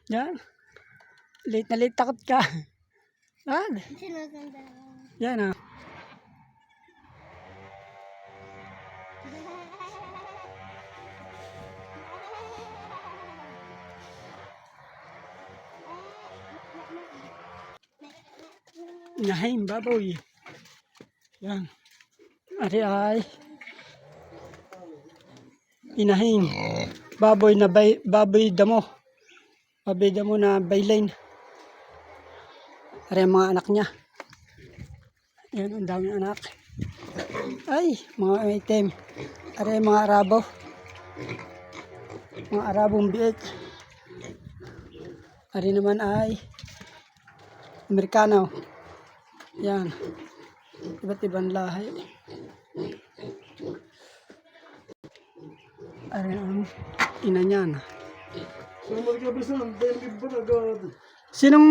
Yan. Late na late, takot ka. Yan. Yan ah. Inahin, baboy. Yan. Ari ay inahin. Baboy na baboy damo. Baboy damo na bayline. Ari ang mga anak niya. Yan, ang daming anak. Ay, mga item. Ari mga Arabo. Mga Arabong biik. Ari naman ay Amerikano. Yan. Iba't ibang lahi. Ari ang ina niyan. Sinong